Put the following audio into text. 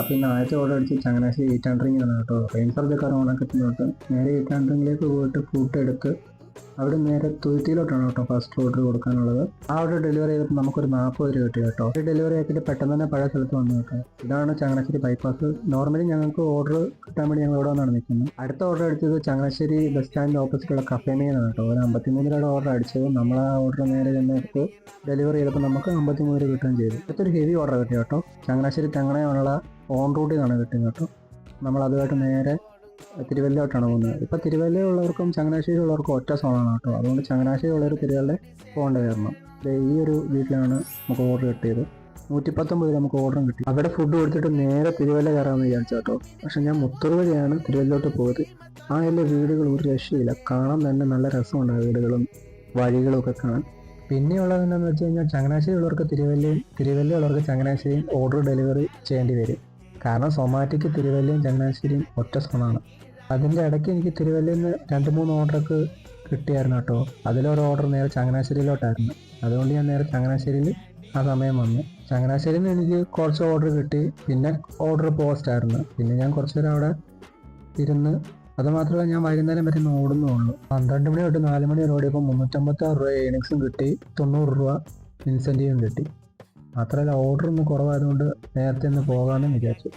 അപ്പം ഇന്ന് ആദ്യത്തെ ഓർഡർ അടിച്ച് ചങ്ങനാശ്ശേരി 800 കേട്ടോ. റെയിൻ സർജക്കാർ ഓണക്കത്തിലോട്ട് നേരെ 800 പോയിട്ട് ഫുഡ് എടുത്ത് അവിടെ നേരെ തുരുത്തിയിലോട്ടാണ് കേട്ടോ ഫസ്റ്റ് ഓർഡർ കൊടുക്കാനുള്ളത്. ആ ഓർഡർ ഡെലിവറി ചെയ്തപ്പോൾ നമുക്കൊരു 40 രൂപ കിട്ടി കേട്ടോ. ഒരു ഡെലിവറി ആക്കിയിട്ട് പെട്ടെന്ന് തന്നെ പഴയ സ്ഥലത്ത് വന്നു കേട്ടോ. ഇതാണ് ചങ്ങനാശ്ശേരി ബൈപ്പാസ്. നോർമലി ഞങ്ങൾക്ക് ഓർഡർ കിട്ടാൻ വേണ്ടി ഞങ്ങൾ ഇവിടെ വന്നാണ് നിൽക്കുന്നത്. അടുത്ത ഓർഡർ അടിച്ചത് ചങ്ങനാശ്ശേരി ബസ് സ്റ്റാൻഡിൻ്റെ ഓപ്പോസിറ്റുള്ള കഫേമേന്നാണ് കേട്ടോ. ഒരു 53 രൂപയുടെ ഓർഡർ അടിച്ചത്. നമ്മൾ ആ ഓർഡർ നേരെ തന്നെ എടുത്ത് ഡെലിവറി ചെയ്തപ്പോൾ നമുക്ക് 53 രൂപ കിട്ടുകയും ചെയ്തു. അടുത്തൊരു ഹെവി ഓർഡർ കിട്ടി കേട്ടോ. ചങ്ങനാശ്ശേരി തെങ്ങണയുള്ള ഓൺ റൂട്ടിൽ നിന്നാണ് കിട്ടുന്നത് കേട്ടോ. നമ്മൾ അതുമായിട്ട് നേരെ തിരുവല്ലയോട്ടാണ് പോകുന്നത്. ഇപ്പോൾ തിരുവല്ലയുള്ളവർക്കും ചങ്ങനാശ്ശേരി ഉള്ളവർക്കും ഒറ്റ സോണാണ് കേട്ടോ. അതുകൊണ്ട് ചങ്ങനാശ്ശേരി ഉള്ളവർ തിരുവല്ല പോകേണ്ട കാരണം ഈ ഒരു വീട്ടിലാണ് നമുക്ക് ഓർഡർ കിട്ടിയത്. 119 നമുക്ക് ഓർഡറും കിട്ടി. അവിടെ ഫുഡ് കൊടുത്തിട്ട് നേരെ തിരുവല്ല കയറാമെന്ന് വിചാരിച്ചു കേട്ടോ. പക്ഷെ ഞാൻ മുത്തൂർ വഴിയാണ് തിരുവല്ലയോട്ട് പോയത്. ആ എല്ലാ വീടുകൾ ഒരു രക്ഷയില്ല, കാണാൻ തന്നെ നല്ല രസമുണ്ട് ആ വീടുകളും വഴികളും ഒക്കെ കാണാൻ. പിന്നെയുള്ളത് എന്താണെന്ന് വെച്ച് കഴിഞ്ഞാൽ ചങ്ങനാശ്ശേരി ഉള്ളവർക്ക് തിരുവല്ലയുള്ളവർക്ക് ചങ്ങനാശ്ശേരിയും ഓർഡർ ഡെലിവറി ചെയ്യേണ്ടി വരും. കാരണം സൊമാറ്റോയ്ക്ക് തിരുവല്ലയും ചങ്ങനാശ്ശേരിയും ഒറ്റ സോണാണ്. അതിൻ്റെ ഇടയ്ക്ക് എനിക്ക് തിരുവല്ലയിൽ നിന്ന് 2-3 ഓർഡറൊക്കെ കിട്ടിയായിരുന്നു കേട്ടോ. അതിലൊരു ഓർഡർ നേരെ ചങ്ങനാശ്ശേരിയിലോട്ടായിരുന്നു. അതുകൊണ്ട് ഞാൻ നേരെ ചങ്ങനാശ്ശേരിയിൽ ആ സമയം വന്നു. ചങ്ങനാശ്ശേരിയിൽ നിന്ന് എനിക്ക് കുറച്ച് ഓർഡർ കിട്ടി. പിന്നെ ഓർഡർ പോസ്റ്റായിരുന്നു. പിന്നെ ഞാൻ കുറച്ച് നേരം അവിടെ ഇരുന്ന്, അതുമാത്രമല്ല ഞാൻ വൈകുന്നേരം വരെ ഓടുന്നുള്ളൂ. 12 മണി തൊട്ട് 4 മണി വരെ ഓടിയപ്പോൾ 356 രൂപ ഏണിങ്സും കിട്ടി, 90 രൂപ ഇൻസെൻറ്റീവും കിട്ടി. മാത്രമല്ല ഓർഡർ ഒന്ന് കുറവായതുകൊണ്ട് നേരത്തെ ഒന്ന് പോകാമെന്ന് വിചാരിച്ചു.